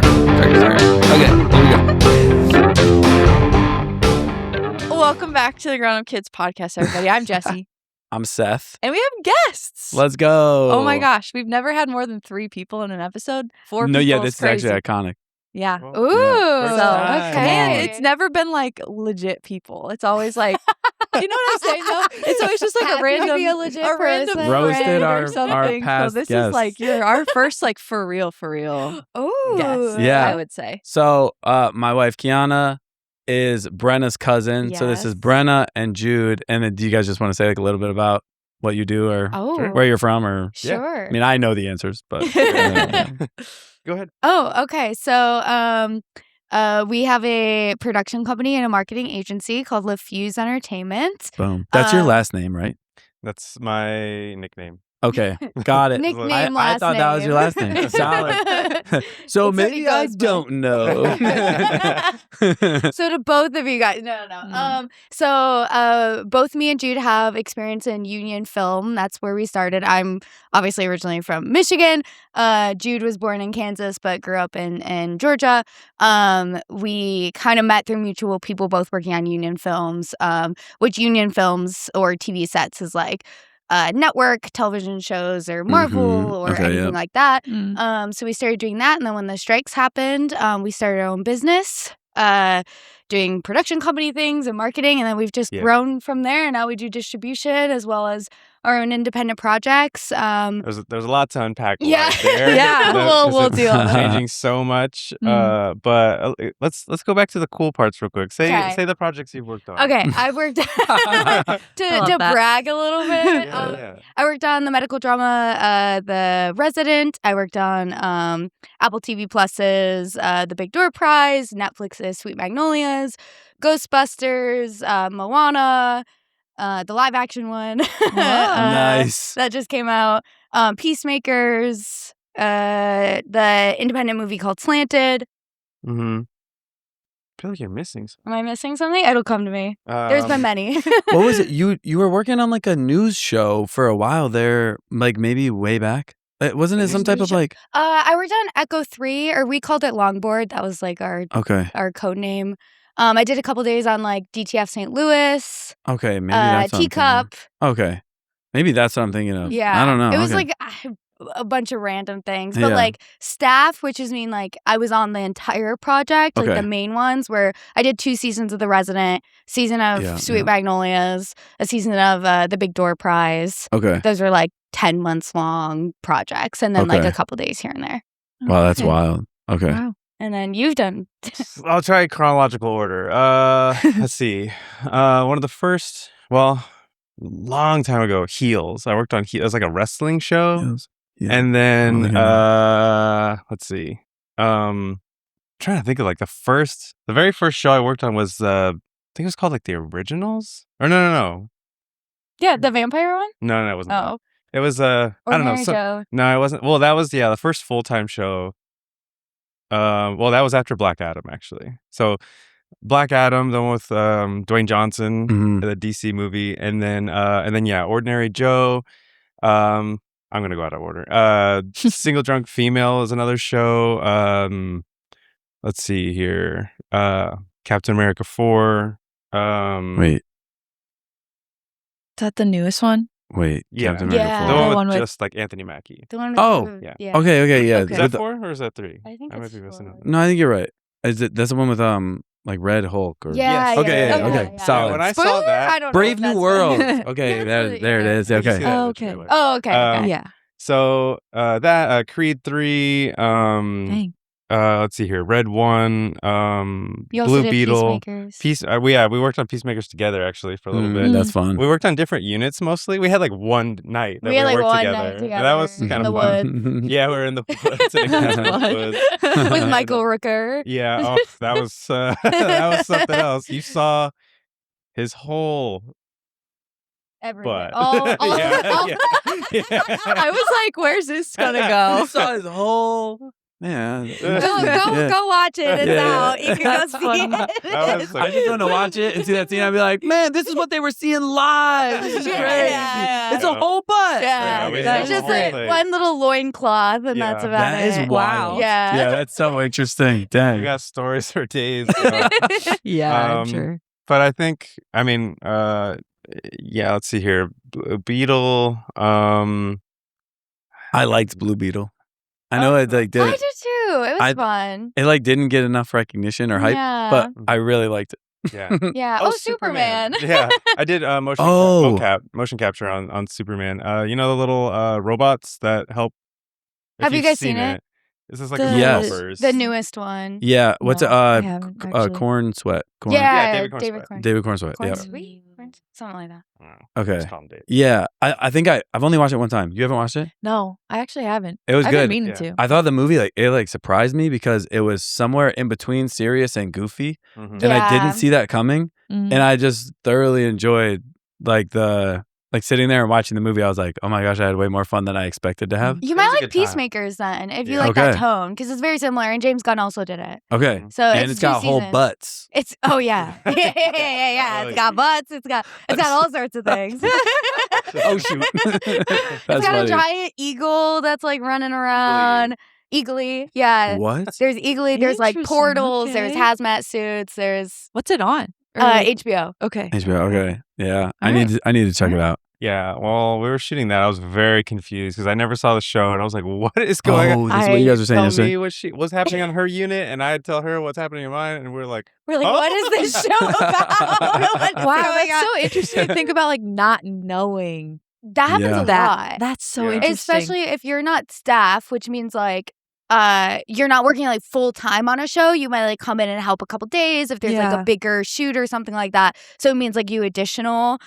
Okay, here we go. Welcome back to the Grown Up Kids podcast, everybody. I'm Jessie. I'm Seth. And we have guests. Let's go. Oh my gosh. We've never had more than 3 people in an episode. 4 people. Yeah, this is crazy. actually iconic. Yeah. Ooh. Yeah. Okay. It's never been like legit people. It's always like, you know what I'm saying though? It's always just like Happy a random, to be a legit person. Roasted friend our or something. past so this guests. is like our first like for real Ooh. guest, Yeah. I would say. So my wife Kiana is Brenna's cousin. So this is Yes. Brenna and Jude. And then do you guys just want to say like a little bit about what you do or Oh. where you're from? Or Sure. I mean, I know the answers, but Go ahead. Oh, okay. So we have a production company and a marketing agency called LaFuse Entertainment. boom. That's your last name, right? That's my nickname. Okay, got it. Nickname, I last thought that was your last name. Solid. So It's maybe what I he goes by. don't know. So to both of you guys, no. So both me and Jude have experience in union film. That's where we started. I'm obviously originally from Michigan. Jude was born in Kansas, but grew up in Georgia. We kind of met through mutual people, both working on union films. Which union films or TV sets is like network television shows or Marvel or Okay, anything yeah. like that. Mm. So we started doing that, and then when the strikes happened, we started our own business, doing production company things and marketing, and then we've just Yeah. grown from there. And now we do distribution as well as our own independent projects. There's a lot to unpack. Yeah. right there. Yeah, we'll it's deal with it. changing so much. Mm. But let's go back to the cool parts real quick. Okay. Say the projects you've worked on. Okay, I worked to love that. brag a little bit. Yeah. I worked on the medical drama, The Resident. I worked on Apple TV Plus's The Big Door Prize, Netflix's Sweet Magnolias, Ghostbusters, Moana, the live action one. Nice. That just came out. Peacemakers, the independent movie called Slanted. Mm-hmm. I feel like you're missing something. Am I missing something? It'll come to me. There's been many. What was it? You were working on like a news show for a while there, like maybe way back. Wasn't it some type of like? I worked on Echo 3, or we called it Longboard. That was like our code name. I did a couple days on like DTF St. Louis, Okay, maybe that's what I'm thinking Teacup. of. Okay, maybe that's what I'm thinking of. Yeah, I don't know. It was Okay. like a bunch of random things, but Yeah. like staff, which is mean like I was on the entire project, like Okay. the main ones where I did 2 seasons of The Resident, season of Yeah, Sweet yeah. Magnolias, a season of The Big Door Prize. Okay. Those were like 10 months long projects, and then like Okay. a couple days here and there. Wow, that's Okay. wild. Okay. Wow. And then you've done. I'll try chronological order. Let's see. One of the first, long time ago, Heels. I worked on Heels. It was like a wrestling show. Yes. Yeah. And I don't then, think I let's see. Trying to think of like the very first show I worked on was, I think it was called like The Originals. Or no. Yeah, the vampire one? No, it wasn't. that. Oh. It was, I don't know. Ordinary Joe. No, it wasn't. Well, that was, the first full-time show. That was after Black Adam, actually. So Black Adam, the one with Dwayne Johnson, Mhm. the DC movie, and then Ordinary Joe. I'm gonna go out of order. Single Drunk Female is another show. Let's see here. Captain America 4. Wait. Is that the newest one? Wait. Yeah. Captain Yeah. America The 4. one with one with- just like Anthony Mackie. The one with Oh, the- yeah. Okay. Yeah. Okay. Is With that the- 4 or is that 3? I think I might it's be missing 4. it. No, I think you're right. That's the one with like Red Hulk or Yeah, Yes. Okay, yeah, yeah, okay. yeah. Solid. When I Spoiler? saw that, I don't know Brave if New that's- World. Okay, Yeah, there it is. Did you see Okay. that in Oh, the okay. trailer? Oh, okay. Um, Yeah. So that Creed 3, Dang. let's see here, Red 1, You also Blue did Beetle, Peacemakers. we worked on Peacemakers together actually for a little bit. That's fun. We worked on different units mostly. We had like one night that We had like worked one together. night And together. that was in kind the of fun. woods Yeah, we were in the woods. in the woods. with Michael Rooker. Yeah, oh, that was that was something else. You saw his whole Everything. butt. All Yeah, all- yeah. I was like, where's this gonna go? You saw his whole. Yeah. Go watch it. It's out. You can That's go see funny. it. That was so I just want to watch it and see that scene. I'd be like, man, this is what they were seeing live. This is Yeah, crazy. yeah. It's a whole butt. Yeah, we That's it's have just a whole a, thing. one little loincloth, and that's Yeah. about That it. is wild. Yeah. Yeah, that's so interesting. Dang. We got stories for days. Yeah, I'm Um, sure. But I think, I mean, yeah, let's see here. Beetle. I liked Blue Beetle. I know it like I did. did too. It was I- fun. It like didn't get enough recognition or hype, Yeah. but I really liked it. Yeah. Yeah. Oh, Superman. Yeah, I did Oh. motion capture on Superman. You know the little robots that help. If Have you you've guys seen it? This is like The- a Yes. developers. The newest one. Yeah, what's No, it? I haven't, actually. Corn Sweat. Corn. Yeah, David Corn David Sweat. Corn. David Corn Sweat. Corn Yeah. Sweet? Something like that. I don't know. Okay. Just call him Dave. Yeah, I think I've only watched it one time. You haven't watched it? No, I actually haven't. It was I've good. been meaning Yeah. to. I thought the movie it surprised me because it was somewhere in between serious and goofy, Mhm. and I Yeah. didn't see that coming. Mhm. And I just thoroughly enjoyed sitting there and watching the movie. I was like, oh my gosh, I had way more fun than I expected to have. You It might was a like good time. Peacemakers then, if you Yeah. like that Okay. tone, because it's very similar. And James Gunn also did it. Okay, So and it's got two whole seasons. butts. It's yeah, yeah. It's got butts. It's got all sorts of things. Oh shoot, It's that's got a funny. giant eagle that's like running around. Eagly, yeah. What? There's Eagly. There's like Interesting, portals. There's okay. hazmat suits. There's What's it on? Or- HBO. okay. HBO. Okay, yeah, I Alright. need to check it out. Yeah, well, we were shooting that. I was very confused because I never saw the show, and I was like, "What is going on?" Oh, that's what you guys were saying Tell yesterday. me what's happening on her unit, and I'd tell her what's happening in mine, and we're like, We're like, Oh. what is this show about? What's Wow, going that's on? so interesting to think about, like not knowing That happens Yeah. a that. lot. That's so Yeah. interesting. Especially if you're not staff, which means like you're not working like full time on a show. You might like come in and help a couple days if there's like Yeah. a bigger shoot or something like that. So it means like you additional.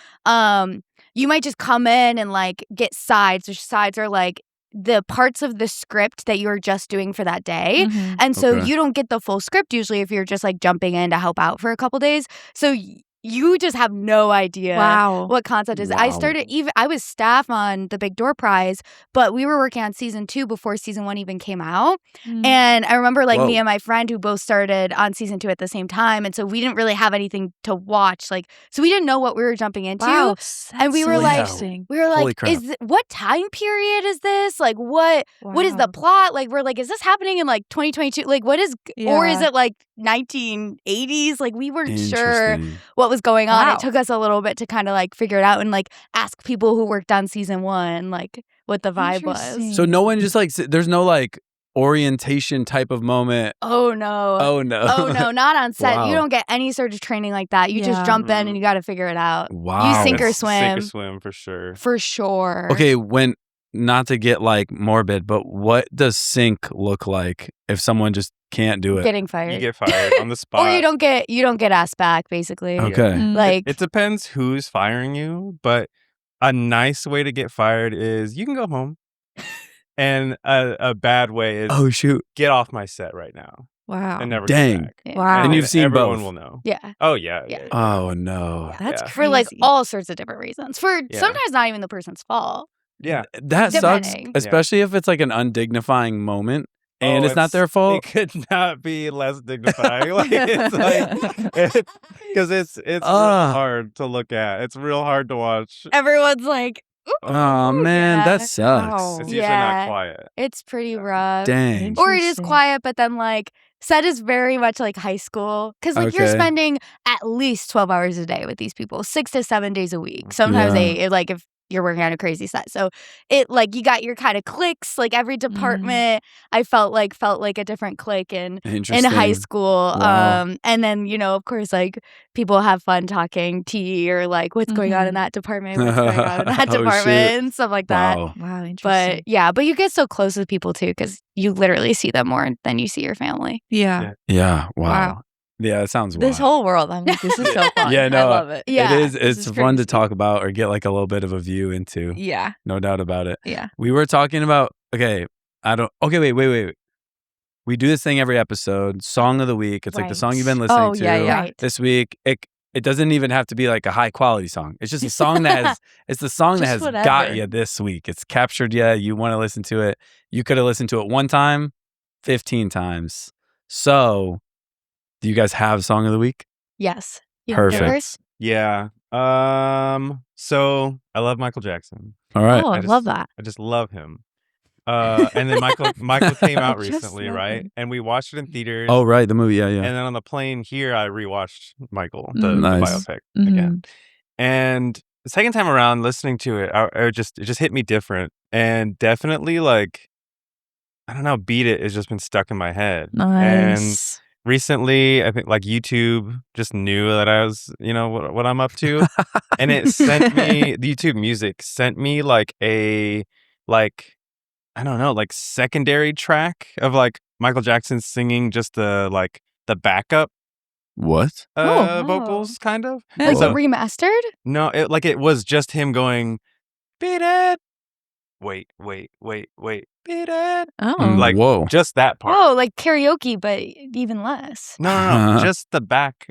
You might just come in and like get sides, which sides are like the parts of the script that you're just doing for that day. Mhm. And so Okay. you don't get the full script usually if you're just like jumping in to help out for a couple days. So you just have no idea Wow. what concept is. I Wow. started I was staff on the Big Door Prize, but we were working on season 2 before season 1 even came out. Mm. And I remember like me Whoa. and my friend who both started on season 2 at the same time. And so we didn't really have anything to watch. Like, so we didn't know what we were jumping into. Wow. And we that's were so like- interesting. We were Holy like, crap. what time period is this? Like, what is the Wow. plot? Like, we're like, is this happening in like 2022? Like, what is, or is Yeah. it like 1980s? Like, we weren't sure Interesting. what was going on. Wow. It took us a little bit to kind of like figure it out and like ask people who worked on season 1, like what the vibe was. Interesting. So no one just like there's no like orientation type of moment. Oh no. Oh no. Oh no, not on set. Wow. You don't get any sort of training like that. You just Yeah. jump in and you got to figure it out. Wow. You sink or Sink swim. or swim for sure. For sure. Okay, when not to get like morbid, but what does sync look like if someone just can't do it? Getting fired. You get fired on the spot. or you don't get asked back basically. Okay. Mm. Like It depends who's firing you, but a nice way to get fired is you can go home. And a bad way is Oh shoot. get off my set right now Wow. and never Dang. come back. yeah. Wow. And you've seen everyone both. will know. Yeah. Oh yeah. Yeah. Oh no. That's Yeah. For like crazy. all sorts of different reasons. For Yeah. sometimes not even the person's fault. Yeah. That sucks, Depending. especially if it's like an undignifying moment and it's not their fault. It could not be less dignifying. Like it's like because it's real Ugh. hard to look at. It's real hard to watch. Everyone's like, Oh man, yeah. that sucks. Wow. It's usually Yeah. not quiet. it's pretty rough. Dang. Or it is Interesting. quiet, but then like set is very much like high school because like you're Okay. spending at least 12 hours a day with these people, 6 to 7 days a week. Sometimes Yeah. 8, like if you're working on a crazy set. So it like you got your kind of cliques. Like every department, I felt like a different clique in Interesting. high school. Wow. And then of course, like people have fun talking tea or like what's going on in that department, what's going on in that Oh, shit. department, and stuff like that. Wow. Wow. Interesting. But yeah, but you get so close with people too because you literally see them more than you see your family. yeah. Yeah. Wow. Wow. Yeah, it sounds wild. This whole world, I'm like, this is so fun. Yeah, no, I love it. Yeah. it is. This It's is fun to crazy. talk about or get like a little bit of a view into. Yeah. No doubt about it. Yeah. We were talking about. Okay, wait. We do this thing every episode. Song of the week. It's like the Right. song you've been listening Oh, to. yeah, yeah. Right. This week, it doesn't even have to be like a high quality song. It's just a song that has. It's the song that Just has got whatever. you this week. It's captured you. You want to listen to it. You could have listened to it one time, 15 times. So, do you guys have song of the week? Yes. You wanna go Perfect. first? Yeah. So I love Michael Jackson. All right. Oh, I love that. I just love him. And then Michael came out Just recently, love right? him. And we watched it in theaters. Oh, right. The movie. Yeah, yeah. And then on the plane here, I rewatched Michael, the Nice. biopic again. And the second time around, listening to it, it just hit me different. And definitely, like, I don't know, Beat It has just been stuck in my head. And Nice. recently, I think like YouTube just knew that I was, what I'm up to. And it sent me, the YouTube music sent me like I don't know, like secondary track of like Michael Jackson singing just the backup What? vocals, kind of. Yeah. Like Whoa. remastered? No, it was just him going, Beat It. Wait, Beat It. Oh. Like, Whoa. just that part. Oh, like karaoke, but even less. No. Just the back,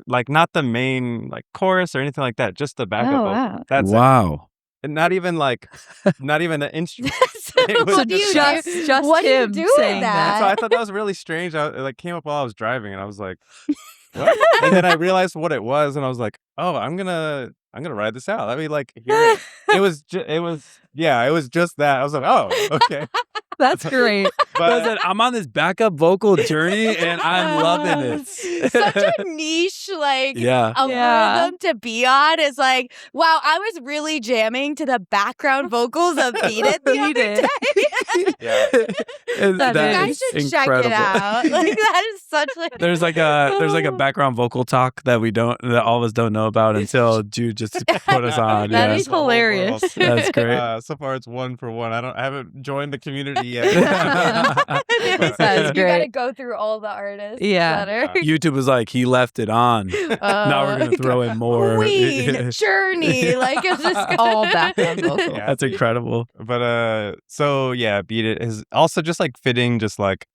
like not the main like chorus or anything like that. Just the backup Oh, vocal. wow. That's it. Wow. And not even an instrument. So It was what do you just- do? just what do you him do with saying that? So I thought that was really strange. It like came up while I was driving, and I was like, "What?" And then I realized what it was, and I was like, "Oh, I'm gonna ride this out. Let me like hear it." It was just that. I was like, "Oh, okay." That's great. But Listen, I'm on this backup vocal journey and I'm loving it. Such a niche, like, Yeah. Yeah. rhythm to be on is like, wow, I was really jamming to the background vocals of Beat It the Beat other It. day. yeah, That You guys is should check it incredible. out. Like, that is such like. There's like a background vocal talk that all of us don't know about until Jude just put us on. That yeah. is hilarious. That's great. So far, it's 1 for 1. I haven't joined the community yet. That's You great. gotta go through all the artists. Yeah. That are. YouTube was like, he left it on. Now we're gonna throw in more. Queen, Journey, like it's just All background vocals. Yeah. That's incredible. But so yeah, Beat It is also just like fitting. Just like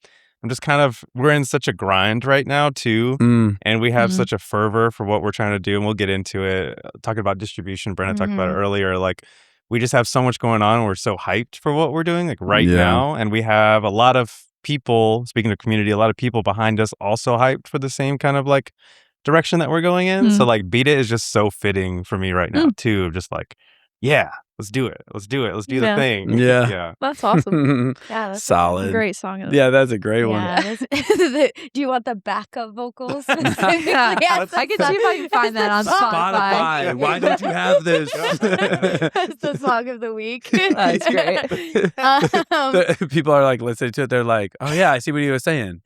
we're in such a grind right now too, Mm. and we have Mhm. such a fervor for what we're trying to do, and we'll get into it. Talking about distribution, Brenna talked about it earlier. Like we just have so much going on. And we're so hyped for what we're doing, like right Yeah. now, and we have a lot of people. Speaking of community, a lot of people behind us also hyped for the same kind of like direction that we're going in. So like Beat It is just so fitting for me right now too. Just like, yeah, let's do it. Let's do the Yeah. thing. Yeah. Yeah. That's awesome. yeah, that's Solid. Great song. Of the Yeah, that's a great one. Yeah, do you want the backup vocals? Yeah. Yes, I can see if I can find that on Spotify. Spotify. Why don't you have this? That's the song of the week. That's great. The people are like listening to it. They're like, "Oh yeah, I see what he was saying."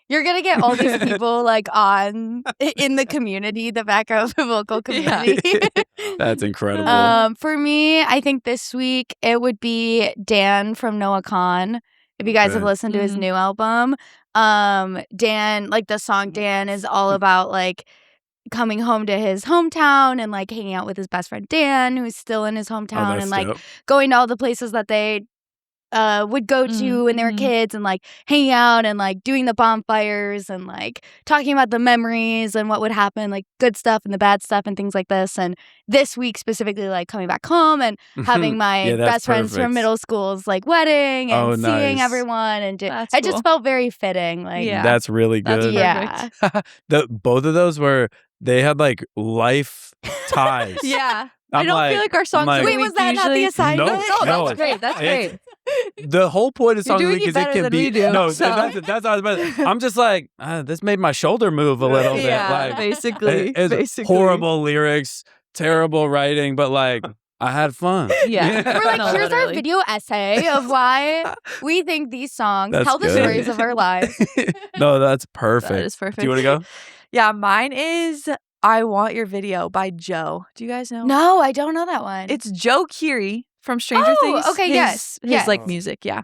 You're gonna get all these people like on in the community, the backup vocal community. That's incredible. For me, I think this week it would be Dan from Noah Khan. If you guys have Okay. listened to his new album, Dan, like the song Dan is all about like coming home to his hometown and like hanging out with his best friend Dan, who's still in his Oh, hometown, that's and like dope. going to all the places that they would go to when they were kids and like hanging out and like doing the bonfires and like talking about the memories and what would happen, like good stuff and the bad stuff and things like this. And this week specifically, like coming back home and having my Yeah, that's best friends from perfect. middle school's like wedding and Oh, seeing nice. everyone, and That's I just cool. felt very fitting. Like Yeah. That's really That's good. yeah. Both of those they had like life ties. Yeah. I'm I don't feel like our songs. like- of the Wait, week was that not the usually- assignment? No, That's great. That's great. it's- The whole point of You're Song of the doing Week it is it better can than be we do, no. so. That's what I was about. I'm just like this made my shoulder move a little bit. Yeah, Like basically. it's basically. horrible lyrics, terrible writing, but like I had fun. Yeah. We're like, No, here's our literally. video essay of why we think these songs That's tell the good. stories of our lives. No, that's perfect. That is perfect. Do you want to go? Yeah, mine is I Want Your Video by Joe. Do you guys know? No, I don't know that one. It's Joe Keery from Stranger Oh, Things. okay, yes, His yes. like music, yeah.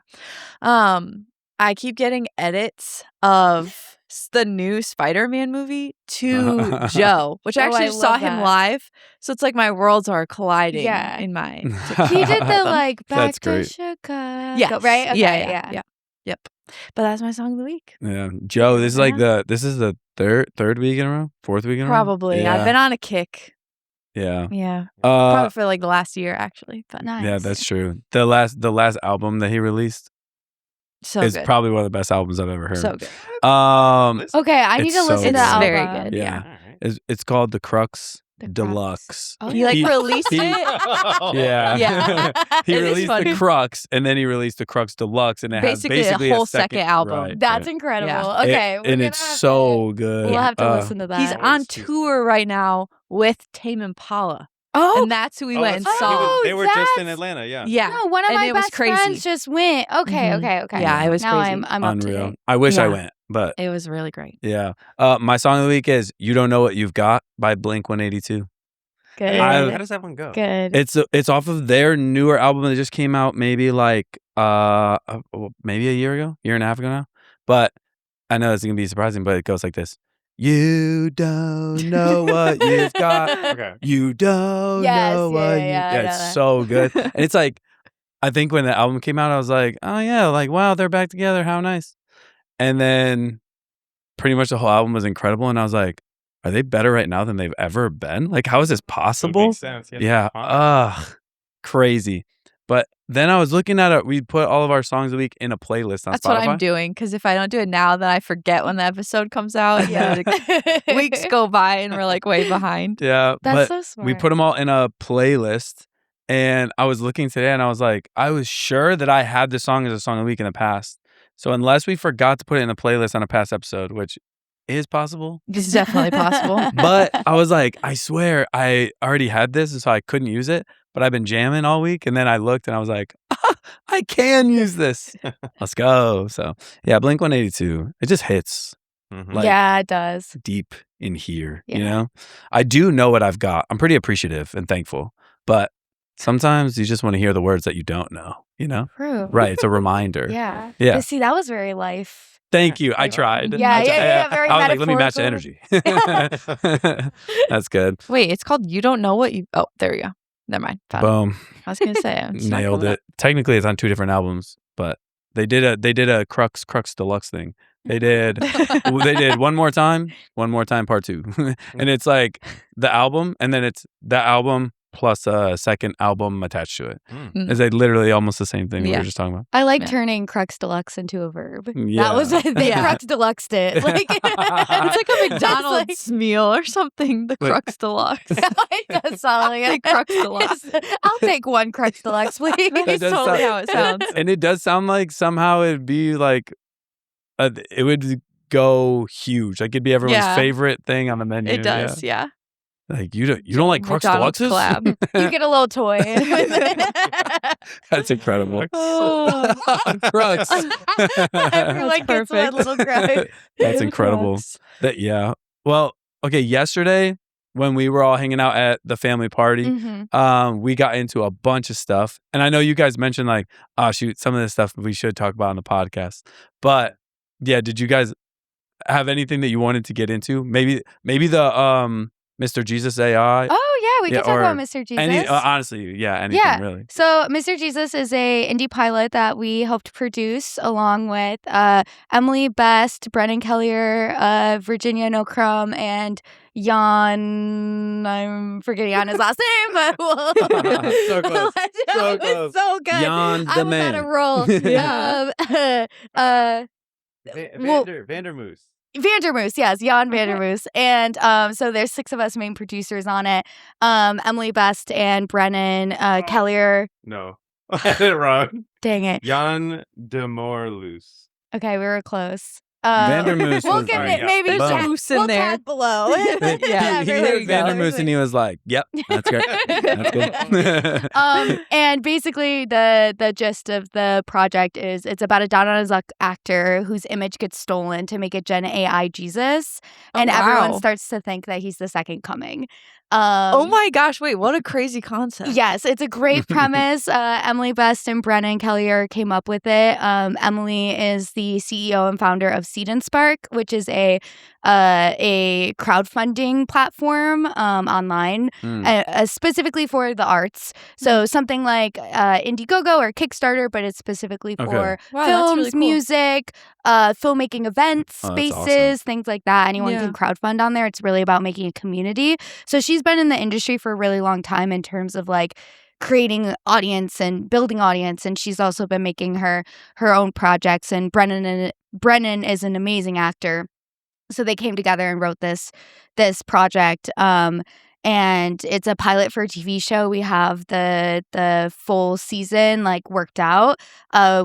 I keep getting edits of the new Spider-Man movie to Joe, which I Oh, I actually saw love him that. live. So it's like my worlds are colliding Yeah. in my he did the like back That's to great. Chicago, Yes. right? Okay, yeah. Yep. But that's my song of the week. Yeah, Joe. This is like this is the third week in a row, fourth week in a row. Probably. Yeah. I've been on a kick. Yeah. Yeah. Probably Uh, for like the last year actually. But Nice. yeah, that's true. The last album that he released. So is good. probably one of the best albums I've ever heard. So good. Okay, I need It's to so listen to good. the It's album. very good. Yeah. Alright. It's called The Crux The Crux. Deluxe. Oh, He like He- released he- it. Yeah. Yeah. He It is released funny. The Crux, and then he released The Crux Deluxe, and it has Basically a basically whole second album. Right, That's right. incredible. Yeah. Okay, and it's so good. We'll have to listen to that. He's on tour right now with Tame Impala. Oh, And that's who we went and that's saw. right. They were just in that's- Atlanta. Yeah. Yeah. no, one of And my it was best crazy. friends just went. Okay, Mhm. okay. Yeah, it was now crazy. I'm up to Unreal. date. I wish I Yeah. went, but It was really great. yeah. My song of the week is "You Don't Know What You've Got" by Blink-182. Good. How does that one go? Good. It's off of their newer album that just came out maybe like maybe a year and a half ago now. But I know it's gonna be surprising, but it goes like this: You don't know what you've got. Okay. You don't Yes, know what you. yeah, I know it's that. so good. And it's like, I think when the album came out, I was like, oh yeah, like wow, they're back together. How nice. And then pretty much the whole album was incredible, and I was like, are they better right now than they've ever been? Like, how is this Would possible? make sense. Yeah. Fine. Crazy. But then I was looking at it. We put all of our songs of the week in a playlist on That's Spotify. what I'm doing. Because if I don't do it now, then I forget when the episode comes out. Yeah. And weeks go by and we're like way behind. Yeah. That's but so smart. we put them all in a playlist. And I was looking today and I was like, I was sure that I had this song as a song of the week in the past. So unless we forgot to put it in a playlist on a past episode, which is possible, It's definitely possible. but I was like, I swear I already had this, so I couldn't use it. But I've been jamming all week, and then I looked and I was like, I can use this. Let's go. So yeah, Blink-182. It just hits Mhm. like yeah, it does. deep in here. You Yeah. know, I do know what I've got. I'm pretty appreciative and thankful, but sometimes you just want to hear the words that you don't know. You know, True. right? It's a reminder. Yeah. Yeah. But see, that was very life. Thank you. I tried. Yeah, I tried. yeah, very I was like, let me match the metaphorical. energy. That's good. Wait, it's called You Don't Know What You. Oh, there we go. Never mind. Found it. Boom. I was gonna say it's not Nailed coming it. Technically, it's on 2 different albums, but they did a Crux Deluxe thing. They did one more time part 2, and it's like the album, and then it's the album plus a second album attached to it. Mm. It's like literally almost the same thing we Yeah. were just talking about. I like Yeah. turning Crux Deluxe into a verb. Yeah. That was they Yeah. Crux Deluxed it. Like It's like a It's McDonald's meal or something. The Wait. Crux Deluxe. it does sound like Take Crux Deluxe. I'll take one Crux Deluxe, please. That's does totally sound- how it sounds. And it does sound like somehow it'd be like it would go huge. Like it'd be everyone's Yeah. favorite thing on the menu. It does, yeah. Like you don't like Crux McDonald's Deluxes? collab. You get a little toy. That's incredible. Oh. Crux. Everyone gets one perfect. little Crux. That's incredible. Yeah. Well, okay, yesterday when we were all hanging out at the family party, Mhm. we got into a bunch of stuff. And I know you guys mentioned like, oh shoot, some of this stuff we should talk about on the podcast. But yeah, did you guys have anything that you wanted to get into? Maybe the Mr. Jesus AI. Oh yeah, we Yeah, can talk about or Mr. Jesus. Any honestly, yeah, anything Yeah. really. So, Mr. Jesus is a indie pilot that we helped produce along with Emily Best, Brennan Kellier, Virginia Nocrum, and Jan. I'm forgetting on his last name, but we'll So close. So It was close. so good. Jan the I was man. on a roll. Yeah. Well- Vandermoose. Vandermoose, yes, Jan Okay. Vandermoose. And so there's 6 of us main producers on it. Emily Best and Brennan Kellier. No. I did it wrong. Dang it. Jan de Morloose. Okay, we were close. Vandermoose We'll was give Sorry, it yeah. maybe There's tag, moose in we'll there. tag below. Yeah, he there heard you go. Vandermoose and he was like, "Yep, that's great. That's good." And basically the gist of the project is it's about a Donald Duck actor whose image gets stolen to make it Gen AI Jesus, and Oh, everyone wow. starts to think that he's the second coming. Oh my gosh, wait, what a crazy concept. Yes, it's a great premise. Emily Best and Brennan Kellier came up with it. Emily is the CEO and founder of Seed and Spark, which is a crowdfunding platform online, specifically for the arts. So something like Indiegogo or Kickstarter, but it's specifically Okay. for Wow, that's films, really cool. music, filmmaking events, Oh, that's spaces, awesome. things like that. Anyone Yeah. can crowdfund on there. It's really about making a community. So she's been in the industry for a really long time in terms of like creating audience and building audience, and she's also been making her own projects. And Brennan is an amazing actor, so they came together and wrote this project. And it's a pilot for a TV show. We have the full season like worked out.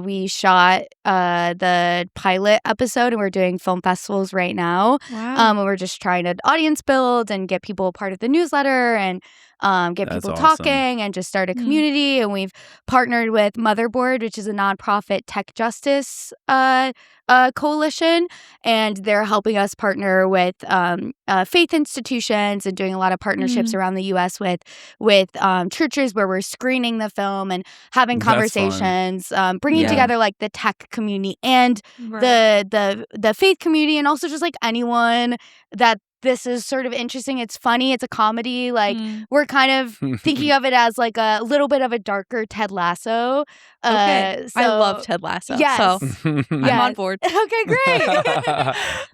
We shot the pilot episode, and we're doing film festivals right now. Wow. And we're just trying to audience build and get people part of the newsletter and get That's people awesome. talking and just start a community. And we've partnered with Motherboard, which is a nonprofit tech justice coalition, and they're helping us partner with faith institutions and doing a lot of partnerships around the U.S. with churches where we're screening the film and having That's fun. conversations, bringing Yeah. together like the tech community and the faith community, and also just like anyone that this is sort of interesting. It's funny. It's a comedy. Like we're kind of thinking of it as like a little bit of a darker Ted Lasso. Okay. So, I love Ted Lasso. Yes. So I'm Yes. on board. Okay, great.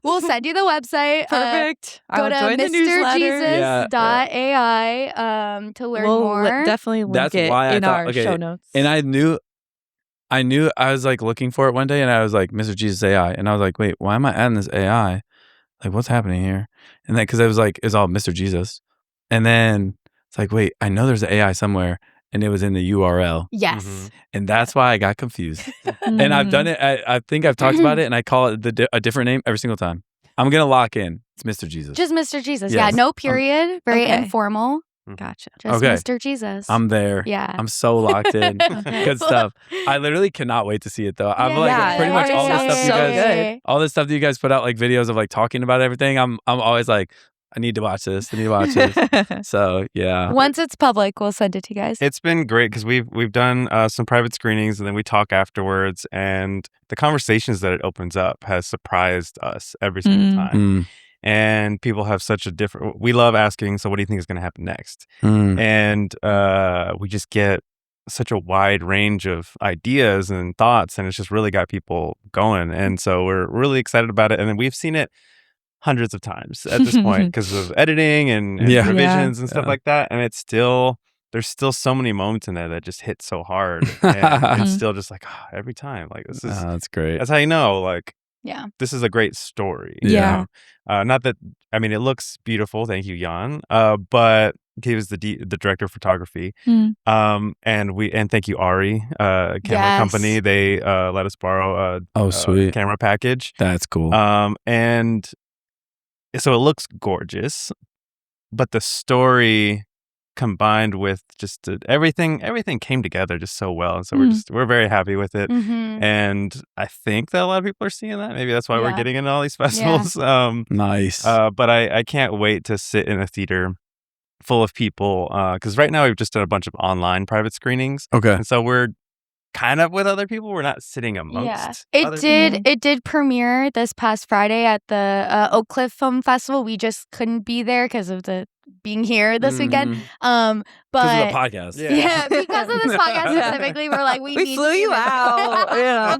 We'll send you the website. Perfect. I Go will to join the newsletter. MrJesus.ai to learn We'll more. definitely link That's it why I in thought- our okay, show notes. And I knew I was like looking for it one day, and I was like, Mr. Jesus AI, and I was like, wait, why am I adding this AI? Like, what's happening here? And then because I was like, it's all Mr. Jesus, and then it's like, wait, I know there's an AI somewhere, and it was in the URL, Yes. Mhm. and that's why I got confused. And I've done it. I think I've talked about it, and I call it a different name every single time. I'm gonna lock in. It's Mr. Jesus. Just Mr. Jesus. Yes. Yeah, no period. Very Okay. informal. Gotcha. Just Okay. Mr. Jesus. I'm there. Yeah. I'm so locked in. Okay. Good stuff. I literally cannot wait to see it though. I'm like Yeah, pretty much it all the sounds stuff you so guys, good. all the stuff that you guys put out, like videos of like talking about everything. I'm always like, I need to watch this. I need to watch this. So yeah. Once it's public, we'll send it to you guys. It's been great because we've done some private screenings, and then we talk afterwards, and the conversations that it opens up has surprised us every single time. Mm, And people have such a different. We love asking, so what do you think is going to happen next? mm. And we just get such a wide range of ideas and thoughts, and it's just really got people going. And so we're really excited about it. And then we've seen it hundreds of times at this point because of editing and Yeah. revisions and stuff Yeah. like that. And it's still, there's still so many moments in there that just hit so hard. And it's still just like, every time, like this is, That's great. that's how you know, like, Yeah. this is a great story. Yeah. You know? Not that, I mean, it looks beautiful. Thank you, Jan. But he was the director of photography. Mm. And thank you, Ari, camera Yes. company. They let us borrow Oh, a sweet. camera package. That's cool. And so it looks gorgeous, but the story combined with just everything came together just so well. And so we're very happy with it. Mm-hmm. And I think that a lot of people are seeing that. Maybe that's why we're Yeah. getting into all these festivals. Nice. But I can't wait to sit in a theater full of people because right now we've just done a bunch of online private screenings. Okay. And so we're kind of with other people. We're not sitting amongst other people. It did premiere this past Friday at the Oak Cliff Film Festival. We just couldn't be there because of the being here this weekend. Because But of the podcast. yeah, because of this podcast specifically, we're like, we need flew to you do this. out. Yeah.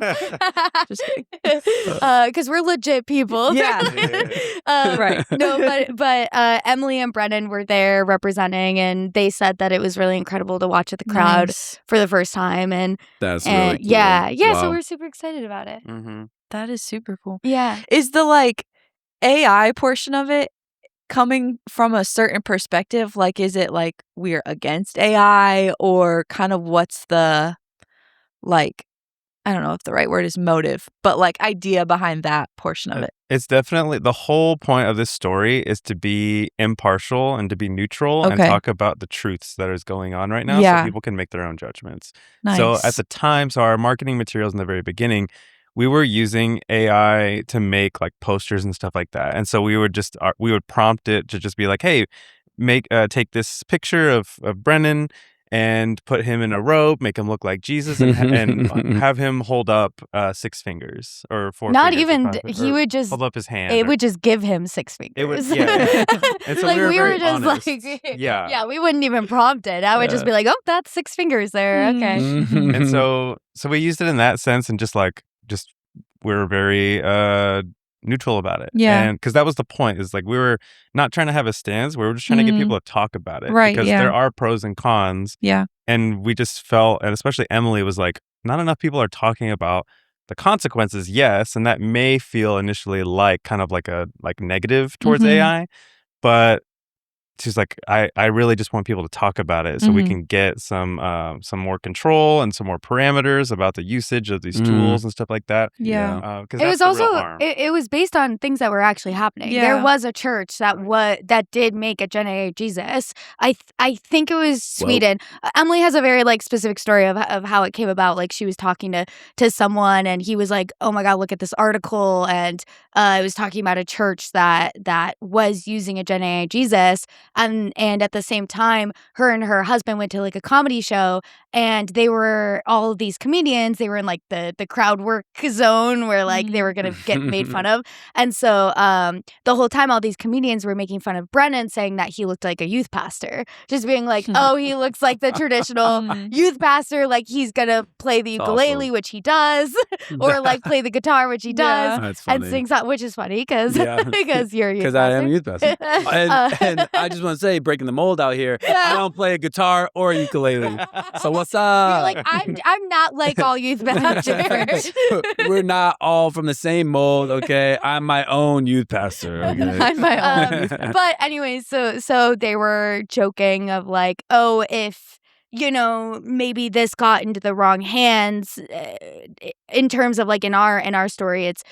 Just kidding. Because we're legit people. Yeah. Right. No, but Emily and Brennan were there representing, and they said that it was really incredible to watch at the crowd Nice. for the first time, and That's really cool. yeah. So Wow. we're super excited about it. Mhm. That is super cool. Yeah. Is the like AI portion of it coming from a certain perspective? Like, is it like we're against AI, or kind of what's the like, I don't know if the right word is motive, but like idea behind that portion of it? It's definitely the whole point of this story is to be impartial and to be neutral and Okay. talk about the truths that is going on right now Yeah. so people can make their own judgments. Nice. So at the time, our marketing materials in the very beginning, we were using AI to make like posters and stuff like that. And so we would prompt it to just be like, hey, take this picture of Brennan and put him in a robe, make him look like Jesus, and have him hold up 6 fingers or 4 Not fingers. even, or 5 he or would just, hold up his hand. it or- would just give him 6 fingers. It would- yeah. And so like we were very just honest. like, Yeah. yeah, we wouldn't even prompt it. I would just be like, oh, that's 6 fingers there. Okay. Mm-hmm. And so we used it in that sense, and just we're very neutral about it. Yeah. And because that was the point, is like we were not trying to have a stance. We were just trying to get people to talk about it. Right, Because yeah. there are pros and cons. Yeah. And we just felt, and especially Emily was like, not enough people are talking about the consequences, yes. And that may feel initially like kind of like a negative towards AI. But she's like, I really just want people to talk about it so we can get some more control and some more parameters about the usage of these tools and stuff like that. Yeah. Because It was also it was based on things that were actually happening. Yeah. There was a church that did make a Gen AI Jesus. I think it was Sweden. Emily has a very like specific story of how it came about. Like she was talking to someone and he was like, "Oh my God, look at this article," and it was talking about a church that was using a Gen AI Jesus. And at the same time, her and her husband went to like a comedy show, and they were all of these comedians. They were in like the crowd work zone where like they were gonna get made fun of. And so the whole time, all these comedians were making fun of Brennan, saying that he looked like a youth pastor, just being like, "Oh, he looks like the traditional youth pastor. Like he's gonna play the ukulele, which he does, or like play the guitar, which he does, That's funny. and sings that, which is funny because because you're a youth Because pastor. I am a youth pastor. And I just want to say, breaking the mold out here, I don't play a guitar or a ukulele. So what's up? You're like, I'm not like all youth pastors. We're not all from the same mold, okay? I'm my own youth pastor. Okay? I'm my own. But anyway, so they were joking of like, oh, if maybe this got into the wrong hands in terms of like in our story, it's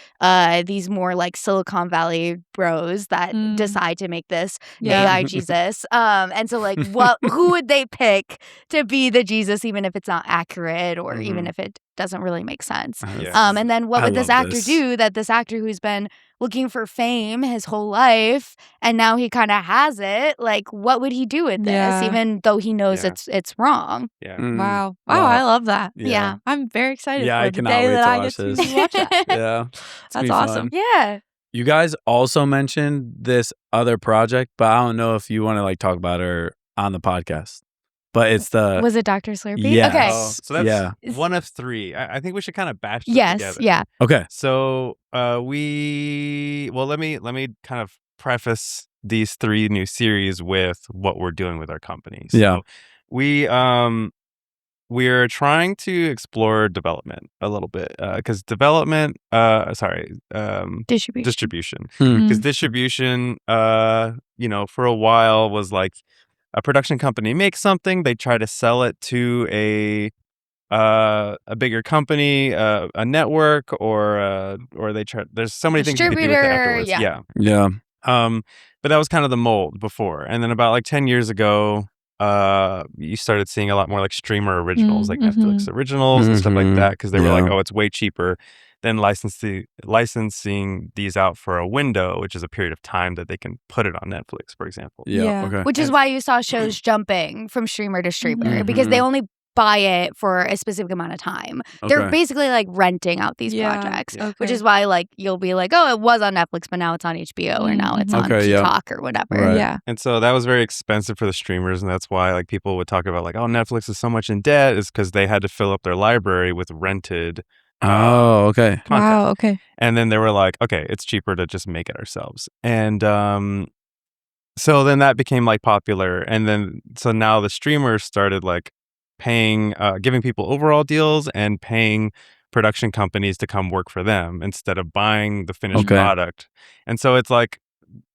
these more like Silicon Valley bros that decide to make this AI Jesus. And so like who would they pick to be the Jesus, even if it's not accurate or even if it doesn't really make sense? And then what would this actor do, that this actor who's been looking for fame his whole life and now he kind of has it, like what would he do with this, even though he knows it's wrong? Wow, I love that. Yeah. I'm very excited Yeah, for I the cannot day wait that to I watch get to this. watch that. Yeah. It's That's gonna be awesome. fun. Yeah. You guys also mentioned this other project, but I don't know if you want to like talk about it on the podcast. But it's the Was it Dr. Slurpee? Yes. Okay. So that's one of three. I think we should kind of bash them together. Yeah. Okay. So let me kind of preface these three new series with what we're doing with our company. So we're trying to explore development a little bit because distribution. Because distribution, for a while was like a production company makes something, they try to sell it to a bigger company, a network, or they try. There's so many things you can do with it afterwards. Yeah. But that was kind of the mold before, and then about like 10 years ago, you started seeing a lot more like streamer originals, like Netflix originals and stuff like that, because they were like, oh, it's way cheaper than licensing these out for a window, which is a period of time that they can put it on Netflix, for example. Okay. Which is why you saw shows jumping from streamer to streamer, because they only buy it for a specific amount of time. They're basically like renting out these projects, which is why like you'll be like, oh, it was on Netflix, but now it's on HBO or now it's on Peacock or whatever. Right. Yeah. And so that was very expensive for the streamers, and that's why like people would talk about like, oh, Netflix is so much in debt, is because they had to fill up their library with rented okay. content. Wow, okay. And then they were like, okay, it's cheaper to just make it ourselves. And so then that became like popular, and then so now the streamers started like paying, giving people overall deals and paying production companies to come work for them instead of buying the finished product. And so it's like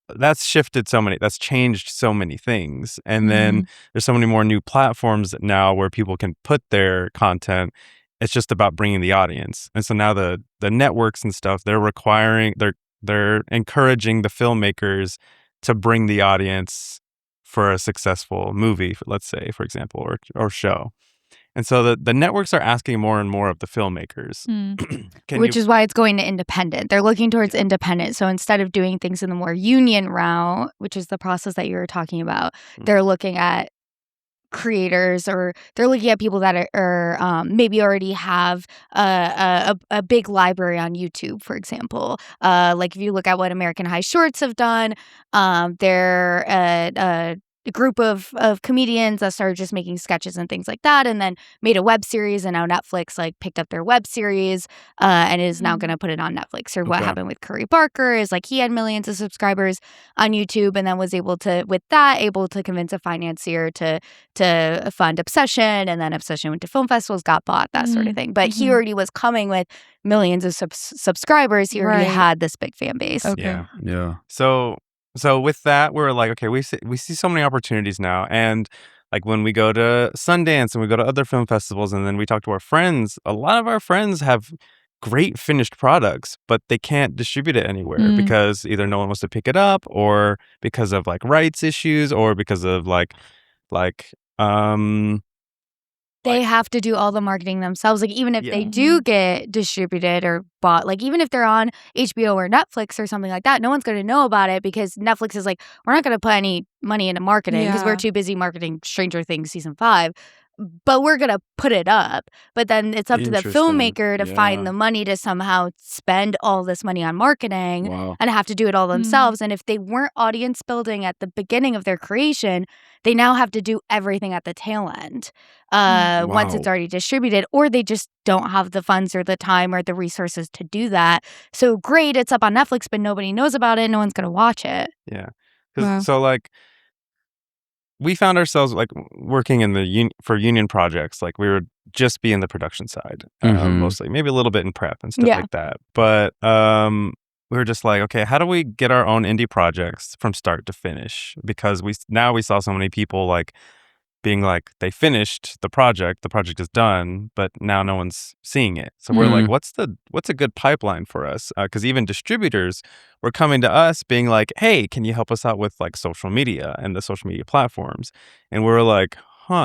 that's changed so many things. And then there's so many more new platforms now where people can put their content. It's just about bringing the audience. And so now the networks and stuff, they're encouraging the filmmakers to bring the audience for a successful movie, let's say, for example, or show. And so the networks are asking more and more of the filmmakers. Which is why it's going to independent. They're looking towards independent. So instead of doing things in the more union route, which is the process that you were talking about, they're looking at creators, or they're looking at people that are maybe already have a big library on YouTube, for example. Like if you look at what American High Shorts have done, they're group of comedians that started just making sketches and things like that, and then made a web series, and now Netflix like picked up their web series and is now going to put it on Netflix. Or what happened with Curry Barker is like he had millions of subscribers on YouTube and then was able to convince a financier to fund Obsession, and then Obsession went to film festivals, got bought, that sort of thing. But he already was coming with millions of subscribers. He already had this big fan base. Okay. Yeah. So with that, we're like, okay, we see so many opportunities now. And like when we go to Sundance and we go to other film festivals and then we talk to our friends, a lot of our friends have great finished products, but they can't distribute it anywhere because either no one wants to pick it up, or because of like rights issues, or because of like they have to do all the marketing themselves. Like even if they do get distributed or bought, like even if they're on HBO or Netflix or something like that, no one's going to know about it because Netflix is like, we're not going to put any money into marketing because we're too busy marketing Stranger Things season 5. But we're going to put it up. But then it's up to the filmmaker to find the money to somehow spend all this money on marketing and have to do it all themselves. And if they weren't audience building at the beginning of their creation, they now have to do everything at the tail end once it's already distributed, or they just don't have the funds or the time or the resources to do that. So great, it's up on Netflix, but nobody knows about it. No one's going to watch it. Yeah. So like, we found ourselves like working in the for union projects. Like we would just be in the production side mostly, maybe a little bit in prep and stuff like that. But we were just like, okay, how do we get our own indie projects from start to finish? Because we saw so many people like being like, they finished the project is done, but now no one's seeing it. So we're like, what's a good pipeline for us? Because even distributors were coming to us being like, hey, can you help us out with like social media and the social media platforms? And we were like,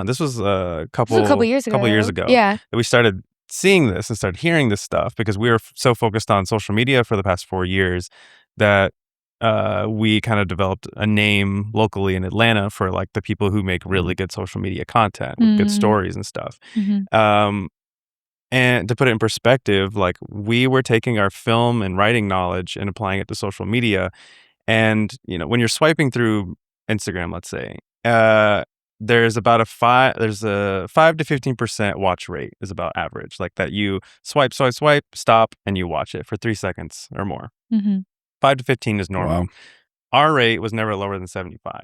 this was a couple years ago. Yeah. That we started seeing this and started hearing this stuff, because we were so focused on social media for the past 4 years that we kind of developed a name locally in Atlanta for like the people who make really good social media content, with good stories and stuff. And to put it in perspective, like we were taking our film and writing knowledge and applying it to social media. And, you know, when you're swiping through Instagram, let's say, there's about a 5 to 15% watch rate is about average. Like that you swipe, stop, and you watch it for 3 seconds or more. 5 to 15 is normal. Wow. Our rate was never lower than 75.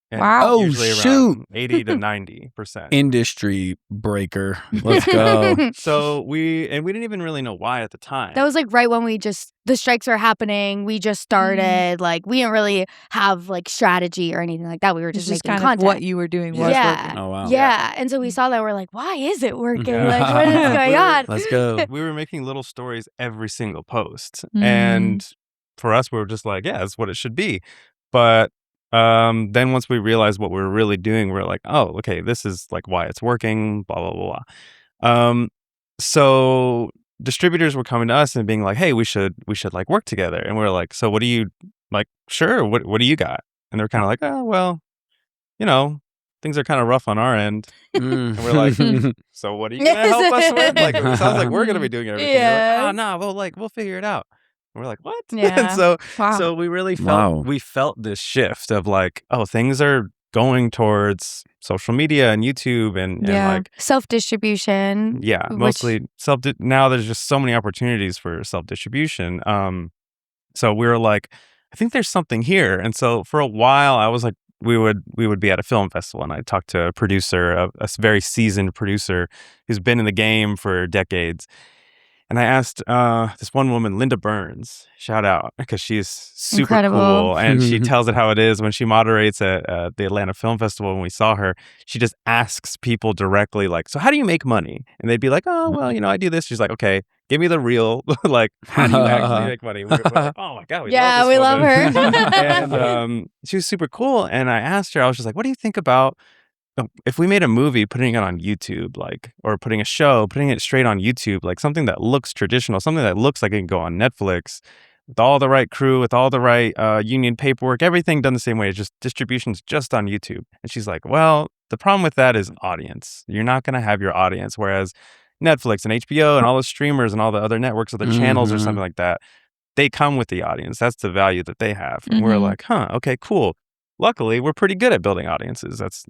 And Wow. usually around 80 to 90%. Industry breaker. Let's go. So we didn't even really know why at the time. That was like right when the strikes were happening. We just started, like we didn't really have like strategy or anything like that. We were just making kind content. of what you were doing was working. Oh, wow. Yeah. And so we saw that, we're like, why is it working? Like, what is going on? Let's go. We were making little stories every single post. And for us, we were just like, yeah, that's what it should be. But then once we realized what we were really doing, we were like, oh, okay, this is like why it's working, blah, blah, blah, blah. So distributors were coming to us and being like, hey, we should like work together. And we were like, so what do you like? Sure. What do you got? And they're kind of like, oh, well, you know, things are kind of rough on our end. And we're like, so what are you going to help us with? Like, it sounds like we're going to be doing everything. Yeah. Like, oh, no, we'll figure it out. And we're like, what? Yeah. So we really felt this shift of like, oh, things are going towards social media and YouTube and like self-distribution. Yeah, mostly now there's just so many opportunities for self-distribution. So we were like, I think there's something here. And so for a while I was like, we would be at a film festival and I talked to a producer, a very seasoned producer who's been in the game for decades. And I asked this one woman, Linda Burns, shout out, because she's super Incredible. Cool. And she tells it how it is when she moderates at the Atlanta Film Festival. When we saw her, she just asks people directly, like, so how do you make money? And they'd be like, oh, well, you know, I do this. She's like, okay, give me the real, like, how do you actually make money? We're like, oh my God, we love her. And she was super cool. And I asked her, I was just like, what do you think about if we made a movie, putting it on YouTube, like, or putting a show, putting it straight on YouTube, like something that looks traditional, something that looks like it can go on Netflix with all the right crew, with all the right union paperwork, everything done the same way. It's just distribution's just on YouTube. And she's like, well, the problem with that is audience. You're not going to have your audience. Whereas Netflix and HBO and all the streamers and all the other networks or the channels or something like that, they come with the audience. That's the value that they have. And we're like, okay, cool. luckily, we're pretty good at building audiences. That's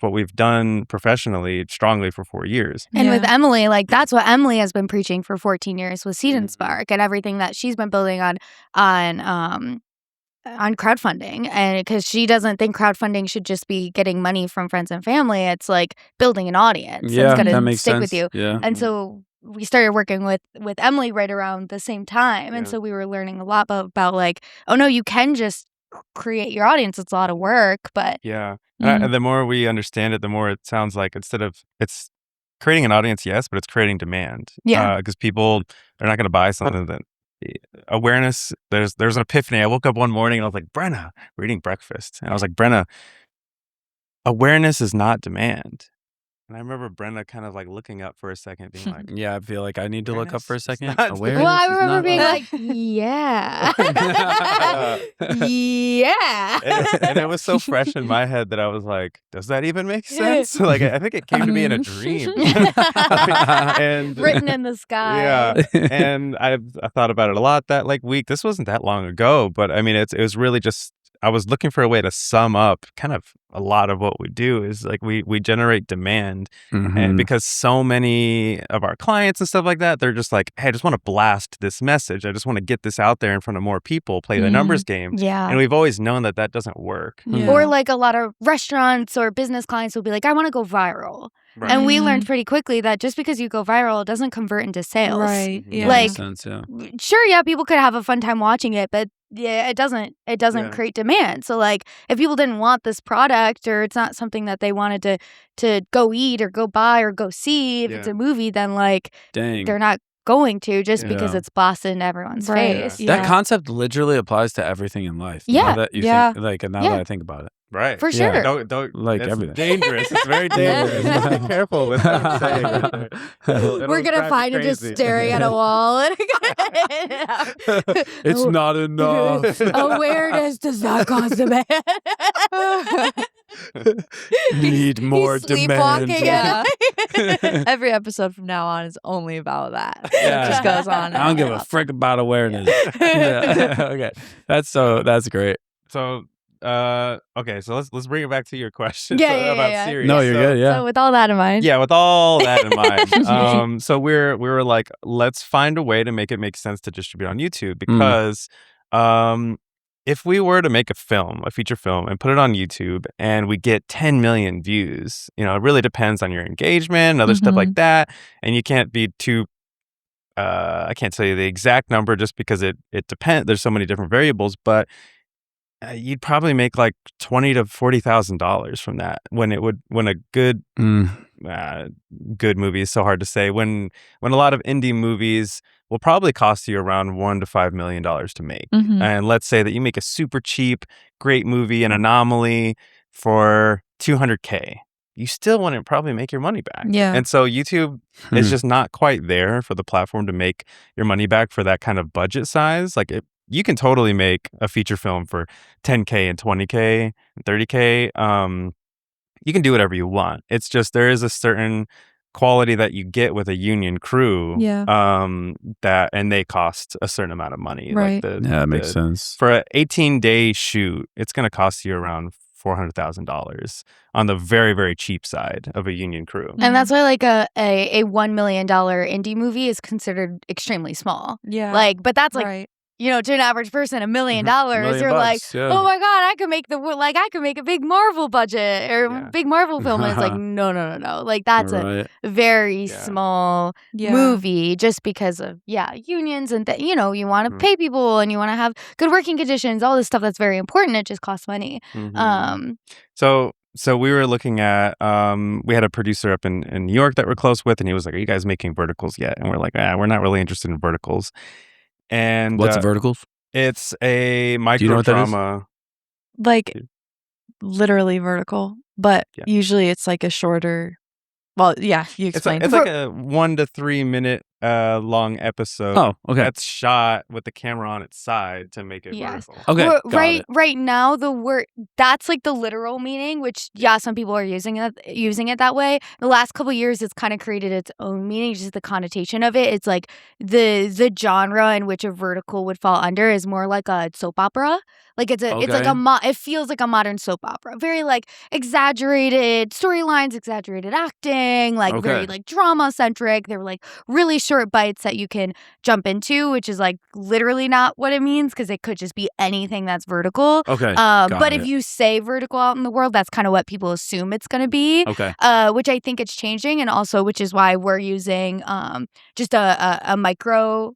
what we've done professionally, strongly for 4 years. And with Emily, like that's what Emily has been preaching for 14 years with Seed and Spark and everything that she's been building on crowdfunding. And because she doesn't think crowdfunding should just be getting money from friends and family, it's like building an audience Yeah, that's that gonna makes stick sense. with you. Yeah. And so we started working with Emily right around the same time. And Yeah. so we were learning a lot about like, oh no, you can just create your audience. It's a lot of work, but Yeah. And the more we understand it, the more it sounds like it's creating an audience, yes, but it's creating demand. Yeah. Because people are not going to buy something that awareness. There's an epiphany. I woke up one morning and I was like, Brenna, we're eating breakfast. And I was like, Brenna, awareness is not demand. And I remember Brenna kind of like looking up for a second, being like, Yeah, I feel like I need to look up for a Awareness is second. not- Awareness well, I is remember not- being like, yeah. yeah. and it was so fresh in my head that I was like, does that even make sense? Like, I think it came to me in a dream. And Written in the sky. yeah, and I thought about it a lot that like week. This wasn't that long ago, but I mean, it was really just I was looking for a way to sum up kind of a lot of what we do is like we generate demand, and because so many of our clients and stuff like that, they're just like, hey, I just want to blast this message. I just want to get this out there in front of more people, play the numbers game. Yeah. And we've always known that doesn't work. Yeah. Or like a lot of restaurants or business clients will be like, I want to go viral. Right. And we learned pretty quickly that just because you go viral, it doesn't convert into sales. Right. Mhm. Yeah. Like- Makes sense, yeah. Sure, yeah, people could have a fun time watching it, but yeah, it doesn't Yeah. create demand. So like if people didn't want this product or it's not something that they wanted to go eat or go buy or go see, if it's Yeah. a movie, then like Dang. they're not going to just because Yeah. it's blasted in everyone's Right. face. Yeah. That concept literally applies to everything in life. Yeah. Now that you Yeah. think, like, now Yeah. that I think about it. Right. For Yeah. sure. Don't Like it's everything. dangerous. It's very dangerous. Yeah. Be careful with what you're saying right there. It'll We're gonna drive you find it just crazy. staring at a wall. It's not enough. Awareness does not cause demand. Need more He's demand. sleepwalking Yeah. it. Every episode from now on is only about that. Yeah. It just goes on. I don't give a frick about awareness. Yeah. Okay. That's great. So okay, so let's bring it back to your question Yeah, about yeah. series. No, you're So- good. Yeah. So with all that in mind. Yeah, with all that in mind, so we were like, let's find a way to make it make sense to distribute on YouTube because, if we were to make a feature film, and put it on YouTube, and we get 10 million views, it really depends on your engagement and other stuff like that, and you can't be too. I can't tell you the exact number just because it depends. There's so many different variables, but. You'd probably make like $20,000 to $40,000 from that. When a good good movie is so hard to say. When a lot of indie movies will probably cost you around $1 to $5 million to make, and let's say that you make a super cheap, great movie, an anomaly for $200K, you still wouldn't probably make your money back. Yeah. And so YouTube is just not quite there for the platform to make your money back for that kind of budget size. Like you can totally make a feature film for $10K and $20K and $30K. You can do whatever you want. It's just there is a certain quality that you get with a union crew. Yeah. That and they cost a certain amount of money. Right. Like Yeah, that makes sense. For an 18-day shoot, it's going to cost you around $400,000 on the very, very cheap side of a union crew. And that's why like a $1 million indie movie is considered extremely small. Yeah. Like, but that's like, right. to an average person, $1 million. $1 You're like, bucks, yeah. oh my God, I could make a big Marvel budget or Yeah. big Marvel film. And it's like, no. Like that's a Right. very Yeah. small Yeah. movie just because of, unions and, you want to pay people and you want to have good working conditions, all this stuff that's very important. It just costs money. Mhm. So we were looking at, we had a producer up in New York that we're close with, and he was like, are you guys making verticals yet? And we're like, we're not really interested in verticals. And What's verticals? it's a micro you know what that is? drama. Like literally vertical, but Yeah. usually it's like a shorter. Well, yeah, you It's explained. like a 1 to 3 minute long episode. Oh, okay. That's shot with the camera on its side to make it Yes. vertical. Okay, Well, got it. right now the word that's like the literal meaning, which some people are using it that way. The last couple years it's kind of created its own meaning, just the connotation of it. It's like the genre in which a vertical would fall under is more like a soap opera. Like it's like Okay. it feels like a modern soap opera. Very like exaggerated storylines, exaggerated acting, like very Okay. like drama centric. They're like really short bites that you can jump into, which is like literally not what it means because it could just be anything that's vertical. Okay. But got if it. you say vertical out in the world, that's kind of what people assume it's going to be. Okay. Which I think it's changing, and also which is why we're using just a micro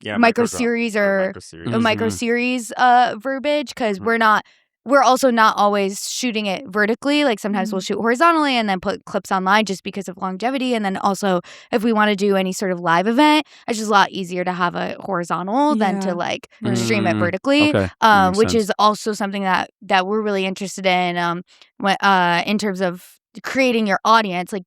series or a Mhm. micro series verbiage because Mhm. we're also not always shooting it vertically. Like sometimes we'll shoot horizontally and then put clips online just because of longevity. And then also if we want to do any sort of live event, it's just a lot easier to have a horizontal than to Yeah. like Right. stream it Mm, vertically. Okay. That makes Which sense. is also something that we're really interested in in terms of creating your audience. Like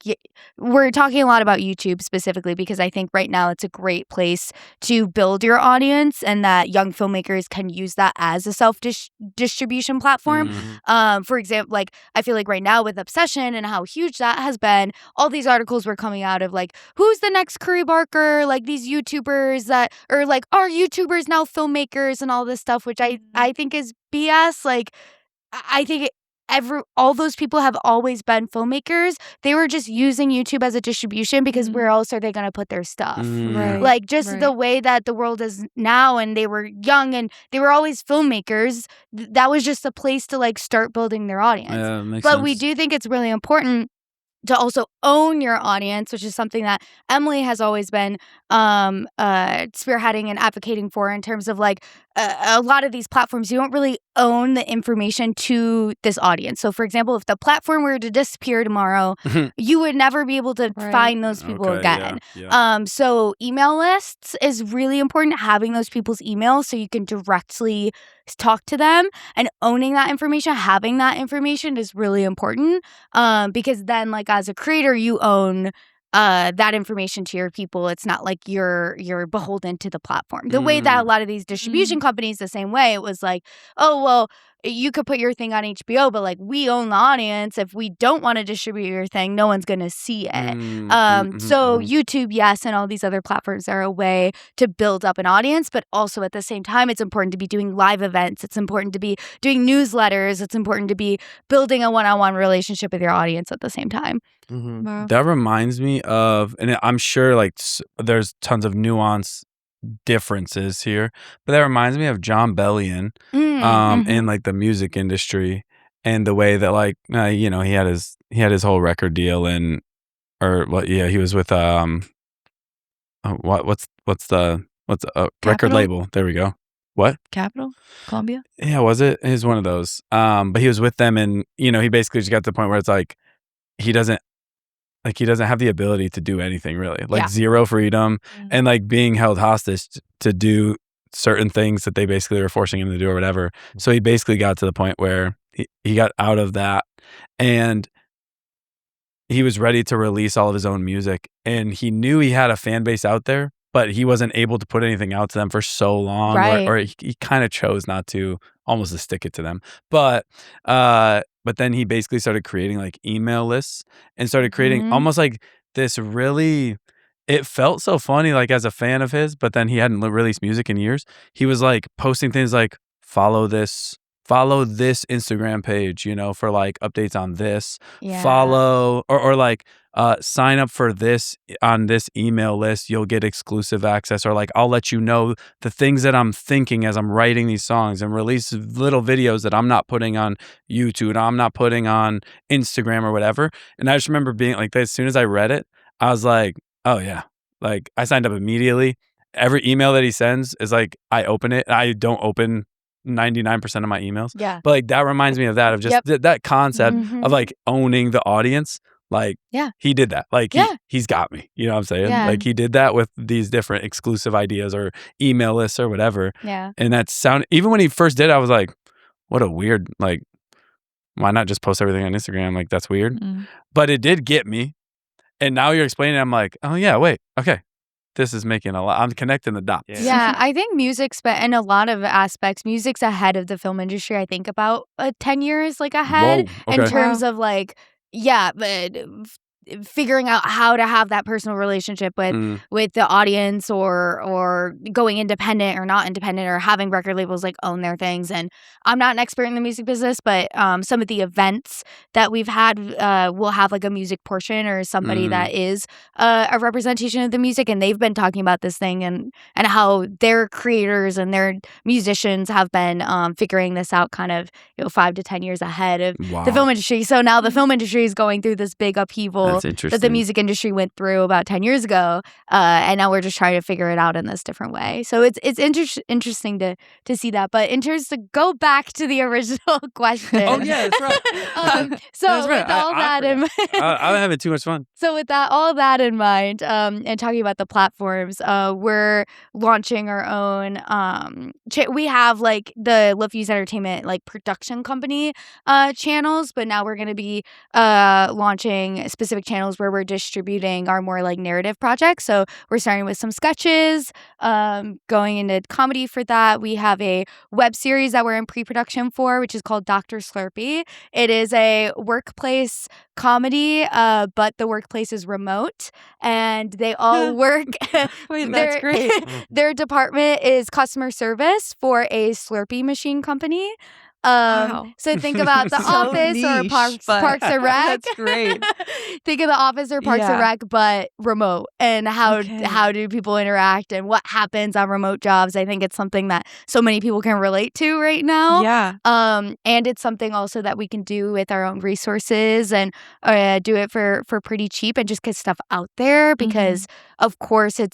we're talking a lot about YouTube specifically because I think right now it's a great place to build your audience and that young filmmakers can use that as a self-distribution platform. Mm. For example, like I feel like right now with Obsession and how huge that has been, all these articles were coming out of like, who's the next Curry Barker? Like these YouTubers that, or like, are YouTubers now filmmakers and all this stuff, which I think is BS. Like, I think all those people have always been filmmakers. They were just using YouTube as a distribution because where else are they going to put their stuff? Right. Like just the Right. way that the world is now, and they were young and they were always filmmakers. That was just a place to like start building their audience. Yeah, makes But sense. we do think it's really important to also own your audience, which is something that Emily has always been spearheading and advocating for in terms of like a lot of these platforms, you don't really own the information to this audience. So for example, if the platform were to disappear tomorrow, you would never be able to Right. find those people Okay, again. yeah. So email lists is really important, having those people's emails so you can directly talk to them, and owning that information, having that information is really important. Because then like as a creator, you own that information to your people. It's not like you're beholden to the platform. The way that a lot of these distribution companies, the same way, it was like, oh well, you could put your thing on HBO, but like we own the audience. If we don't want to distribute your thing, no one's gonna see it. So YouTube, yes, and all these other platforms are a way to build up an audience, but also at the same time, it's important to be doing live events. It's important to be doing newsletters. It's important to be building a one-on-one relationship with your audience at the same time. Wow. That reminds me of, and I'm sure like there's tons of nuance differences here, but that reminds me of John Bellion in like the music industry and the way that like you know, he had his whole record deal and he was with what's the record Capitol? label, there we go. What? Capital? Columbia? Yeah, was it? It was one of those. But he was with them, and you know, he basically just got to the point where it's like he doesn't have the ability to do anything really. Like Yeah. zero freedom and like being held hostage to do certain things that they basically were forcing him to do or whatever. So he basically got to the point where he got out of that and he was ready to release all of his own music, and he knew he had a fan base out there, but he wasn't able to put anything out to them for so long, Right. or he kind of chose not to, almost to stick it to them. But then he basically started creating like email lists and started creating almost like this really. It felt so funny, like as a fan of his, but then he hadn't released music in years. He was like posting things like follow this Instagram page, you know, for like updates on this. Yeah. Follow or like sign up for this on this email list, you'll get exclusive access, or like I'll let you know the things that I'm thinking as I'm writing these songs, and release little videos that I'm not putting on YouTube and I'm not putting on Instagram or whatever. And I just remember being like, as soon as I read it, I was like, oh yeah, like I signed up immediately. Every email that he sends is like I open it. I don't open 99% of my emails. Yeah. But like that reminds me of that, of just Yep. that concept Mhm. of like owning the audience. Like Yeah. he did that. Like Yeah. he's got me. You know what I'm saying? Yeah. Like he did that with these different exclusive ideas or email lists or whatever. Yeah. And that sound, even when he first did it, I was like, what a weird, like, why not just post everything on Instagram? Like that's weird. But it did get me. And now you're explaining it, I'm like, oh yeah, wait, okay. this is making a lot. I'm connecting the dots. Yeah, I think music's, but in a lot of aspects, music's ahead of the film industry. I think about 10 years like ahead Whoa, in okay. terms of like, yeah, but figuring out how to have that personal relationship with the audience, or going independent or not independent, or having record labels like own their things. And I'm not an expert in the music business, but some of the events that we've had will have like a music portion or somebody that is a representation of the music, and they've been talking about this thing and how their creators and their musicians have been figuring this out kind of 5 to 10 years ahead of the film industry. So now the film industry is going through this big upheaval that the music industry went through about 10 years ago, and now we're just trying to figure it out in this different way. So it's interesting to see that. But in terms to go back to the original question. Oh yeah, that's right. So That's right. with all that in mind, I'm having too much fun. So with all that in mind, and talking about the platforms, we're launching our own. We have like the Love Fuse Entertainment like production company channels, but now we're going to be launching specific channels where we're distributing our more like narrative projects. So we're starting with some sketches, going into comedy for that. We have a web series that we're in pre-production for, which is called Dr. Slurpee. It is a workplace comedy, but the workplace is remote, and they all work. Wait, that's great. Their department is customer service for a Slurpee machine company. Wow. So think about The So Office or niche, Parks but and Rec. that's great. Think of The Office or Parks and Yeah. Rec, but remote, and how Okay. do people interact and what happens on remote jobs. I think it's something that so many people can relate to right now. Yeah. And it's something also that we can do with our own resources and do it for pretty cheap and just get stuff out there, because of course it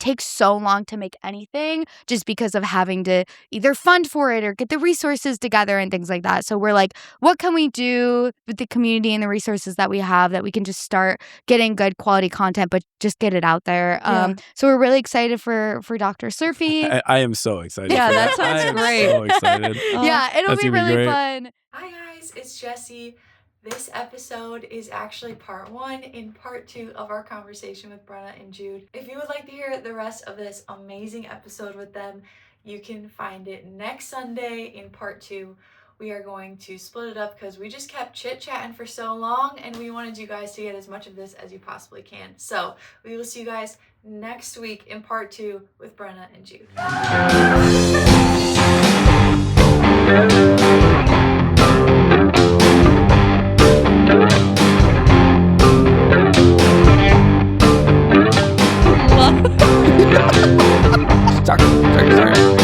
takes so long to make anything just because of having to either fund for it or get the resources together and things like that. So we're like, what can we do with the community and the resources that we have that we can just start getting good quality content, but just get it out there. Yeah. So we're really excited for Dr. Surfy. I am so excited. Yeah, for that sounds I am great. So excited. Yeah, it'll That's be gonna be really great. fun. Hi guys, it's Jessie. This episode is actually part 1. In part 2 of our conversation with Brenna and Jude. If you would like to hear the rest of this amazing episode with them, you can find it next Sunday in part 2. We are going to split it up because we just kept chit-chatting for so long, and we wanted you guys to get as much of this as you possibly can. So we will see you guys next week in part 2 with Brenna and Jude. Sorry.